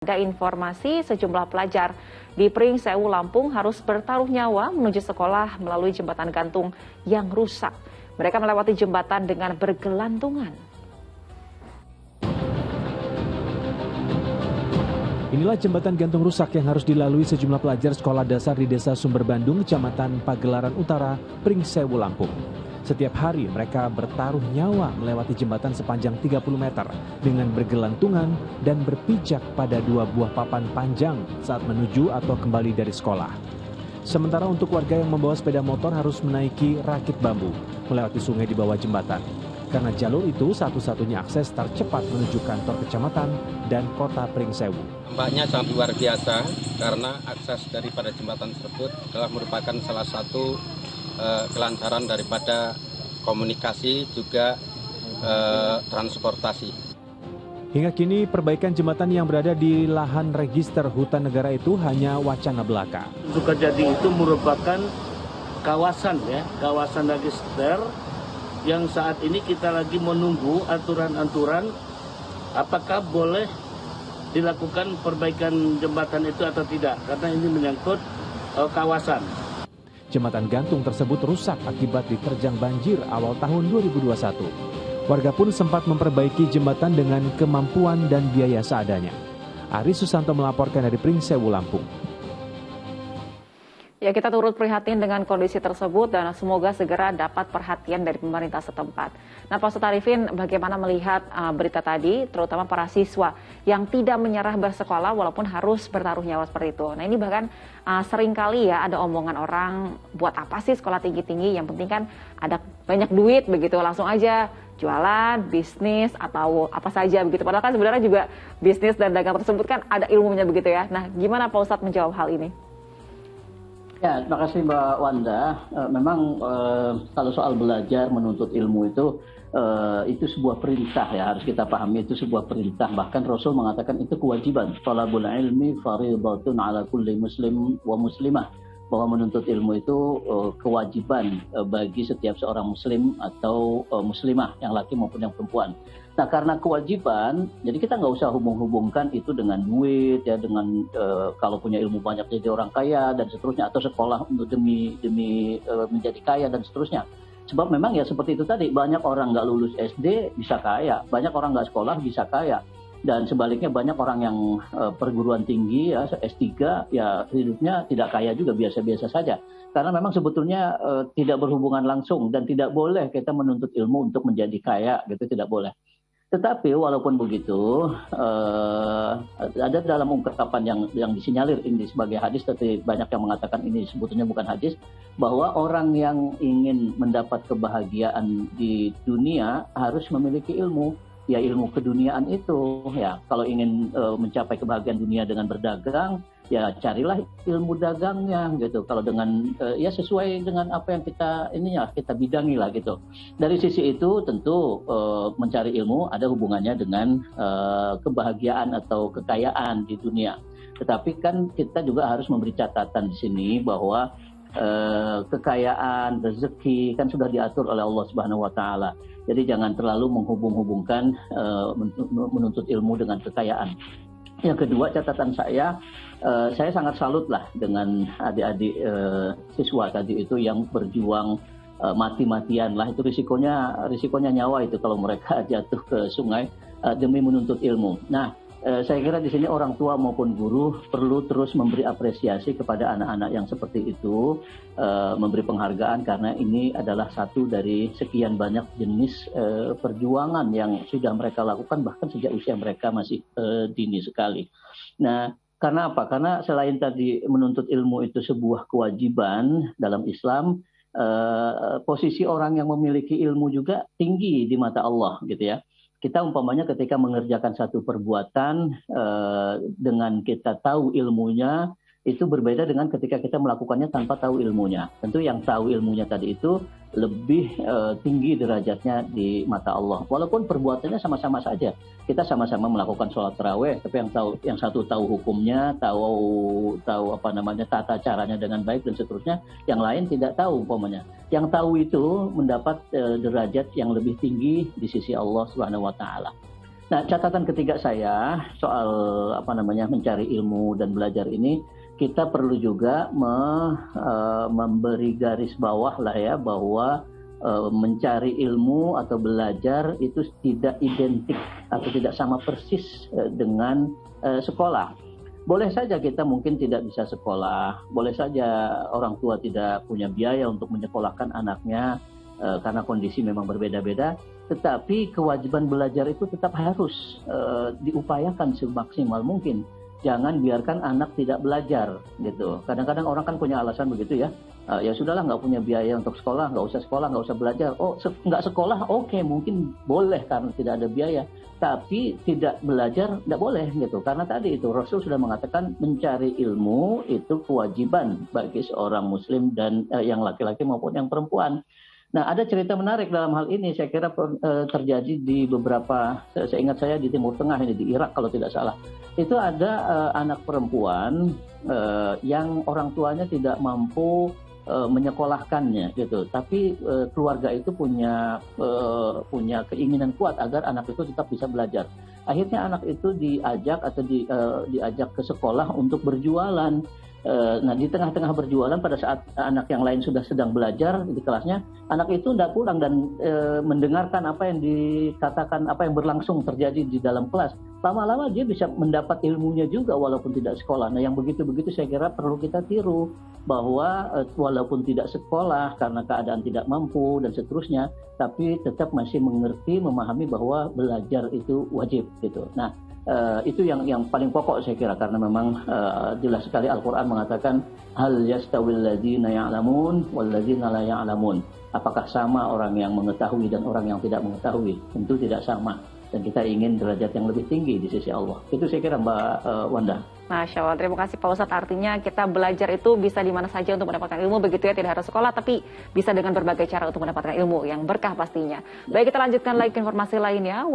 Ada informasi sejumlah pelajar di Pringsewu, Lampung harus bertaruh nyawa menuju sekolah melalui jembatan gantung yang rusak. Mereka melewati jembatan dengan bergelantungan. Inilah jembatan gantung rusak yang harus dilalui sejumlah pelajar sekolah dasar di Desa Sumber Bandung, Kecamatan Pagelaran Utara, Pringsewu, Lampung. Setiap hari mereka bertaruh nyawa melewati jembatan sepanjang 30 meter dengan bergelantungan dan berpijak pada dua buah papan panjang saat menuju atau kembali dari sekolah. Sementara untuk warga yang membawa sepeda motor harus menaiki rakit bambu melewati sungai di bawah jembatan. Karena jalur itu satu-satunya akses tercepat menuju kantor kecamatan dan kota Pringsewu. Dampaknya sangat luar biasa karena akses daripada jembatan tersebut adalah merupakan salah satu kelancaran daripada komunikasi juga transportasi. Hingga kini perbaikan jembatan yang berada di lahan register hutan negara itu hanya wacana belaka. Sukajadi itu merupakan kawasan register yang saat ini kita lagi menunggu aturan-aturan apakah boleh dilakukan perbaikan jembatan itu atau tidak, karena ini menyangkut kawasan. Jembatan gantung tersebut rusak akibat diterjang banjir awal tahun 2021. Warga pun sempat memperbaiki jembatan dengan kemampuan dan biaya seadanya. Ari Susanto melaporkan dari Pringsewu, Lampung. Ya, kita turut prihatin dengan kondisi tersebut dan semoga segera dapat perhatian dari pemerintah setempat. Nah, Pak Ustadz Arifin, bagaimana melihat berita tadi, terutama para siswa yang tidak menyerah bersekolah walaupun harus bertaruh nyawa seperti itu. Nah, ini bahkan seringkali ya ada omongan orang, buat apa sih sekolah tinggi-tinggi, yang penting kan ada banyak duit begitu, langsung aja jualan, bisnis, atau apa saja begitu. Padahal kan sebenarnya juga bisnis dan dagang tersebut kan ada ilmunya begitu ya. Nah, gimana Pak Ustadz menjawab hal ini? Ya, terima kasih Mbak Wanda. Memang kalau soal belajar menuntut ilmu itu sebuah perintah ya, harus kita pahami itu sebuah perintah. Bahkan Rasul mengatakan itu kewajiban. Thalabul ilmi fardhatun ala kulli muslim wa muslimah. Bahwa menuntut ilmu itu kewajiban bagi setiap seorang muslim atau muslimah, yang laki maupun yang perempuan. Nah, karena kewajiban, jadi kita nggak usah hubung-hubungkan itu dengan duit ya, dengan kalau punya ilmu banyak jadi orang kaya dan seterusnya, atau sekolah untuk demi menjadi kaya dan seterusnya. Sebab memang ya seperti itu tadi, banyak orang nggak lulus SD bisa kaya, banyak orang nggak sekolah bisa kaya. Dan sebaliknya banyak orang yang perguruan tinggi ya, S3 ya hidupnya tidak kaya juga, biasa-biasa saja. Karena memang sebetulnya tidak berhubungan langsung dan tidak boleh kita menuntut ilmu untuk menjadi kaya gitu, tidak boleh. Tetapi walaupun begitu ada dalam ungkapan yang disinyalir ini sebagai hadis, tapi banyak yang mengatakan ini sebetulnya bukan hadis, bahwa orang yang ingin mendapat kebahagiaan di dunia harus memiliki ilmu. Ya, ilmu keduniaan itu ya, kalau ingin mencapai kebahagiaan dunia dengan berdagang ya carilah ilmu dagangnya gitu, kalau dengan ya sesuai dengan apa yang kita bidangi lah gitu. Dari sisi itu tentu mencari ilmu ada hubungannya dengan kebahagiaan atau kekayaan di dunia. Tetapi kan kita juga harus memberi catatan di sini bahwa kekayaan, rezeki kan sudah diatur oleh Allah Subhanahu wa taala. Jadi jangan terlalu menghubung-hubungkan menuntut ilmu dengan kekayaan. Yang kedua, catatan saya sangat salut lah dengan adik-adik siswa tadi itu yang berjuang mati-matian lah, itu risikonya nyawa itu kalau mereka jatuh ke sungai demi menuntut ilmu. Nah, saya kira di sini orang tua maupun guru perlu terus memberi apresiasi kepada anak-anak yang seperti itu, memberi penghargaan karena ini adalah satu dari sekian banyak jenis perjuangan yang sudah mereka lakukan bahkan sejak usia mereka masih dini sekali. Nah, karena apa? Karena selain tadi menuntut ilmu itu sebuah kewajiban dalam Islam, posisi orang yang memiliki ilmu juga tinggi di mata Allah gitu ya. Kita umpamanya ketika mengerjakan satu perbuatan dengan kita tahu ilmunya, itu berbeda dengan ketika kita melakukannya tanpa tahu ilmunya. Tentu yang tahu ilmunya tadi itu lebih tinggi derajatnya di mata Allah. Walaupun perbuatannya sama-sama saja. Kita sama-sama melakukan sholat tarawih, tapi yang satu tahu hukumnya, tahu tata caranya dengan baik dan seterusnya. Yang lain tidak tahu umpamanya. Yang tahu itu mendapat derajat yang lebih tinggi di sisi Allah Subhanahu wa taala. Nah, catatan ketiga saya soal mencari ilmu dan belajar ini, kita perlu juga memberi garis bawah lah ya, bahwa mencari ilmu atau belajar itu tidak identik atau tidak sama persis dengan sekolah. Boleh saja kita mungkin tidak bisa sekolah, boleh saja orang tua tidak punya biaya untuk menyekolahkan anaknya karena kondisi memang berbeda-beda, tetapi kewajiban belajar itu tetap harus diupayakan semaksimal mungkin. Jangan biarkan anak tidak belajar gitu. Kadang-kadang orang kan punya alasan begitu ya. Ya sudahlah, nggak punya biaya untuk sekolah, nggak usah belajar. Oh, nggak sekolah, oke, mungkin boleh karena tidak ada biaya. Tapi tidak belajar tidak boleh gitu. Karena tadi itu Rasul sudah mengatakan mencari ilmu itu kewajiban bagi seorang Muslim dan yang laki-laki maupun yang perempuan. Nah, ada cerita menarik dalam hal ini, saya kira terjadi di beberapa, seingat saya di Timur Tengah ini, di Irak kalau tidak salah. Itu ada anak perempuan yang orang tuanya tidak mampu menyekolahkannya gitu, tapi keluarga itu punya keinginan kuat agar anak itu tetap bisa belajar. Akhirnya anak itu diajak ke sekolah untuk berjualan. Nah, di tengah-tengah berjualan pada saat anak yang lain sudah sedang belajar di kelasnya, anak itu tidak pulang dan mendengarkan apa yang dikatakan, apa yang berlangsung terjadi di dalam kelas. Lama-lama dia bisa mendapat ilmunya juga walaupun tidak sekolah. Nah, yang begitu-begitu saya kira perlu kita tiru, bahwa walaupun tidak sekolah karena keadaan tidak mampu dan seterusnya, tapi tetap masih mengerti, memahami bahwa belajar itu wajib gitu. Nah, itu yang paling pokok saya kira, karena memang jelas sekali Al-Quran mengatakan hal yastawil ladzina ya'lamun wal ladzina la ya'lamun. Apakah sama orang yang mengetahui dan orang yang tidak mengetahui? Tentu tidak sama. Dan kita ingin derajat yang lebih tinggi di sisi Allah. Itu saya kira, Mbak Wanda. Masya Allah, terima kasih Pak Ustadz. Artinya kita belajar itu bisa di mana saja untuk mendapatkan ilmu, begitu ya, tidak harus sekolah, tapi bisa dengan berbagai cara untuk mendapatkan ilmu yang berkah pastinya. Baik, kita lanjutkan lagi ke informasi lainnya.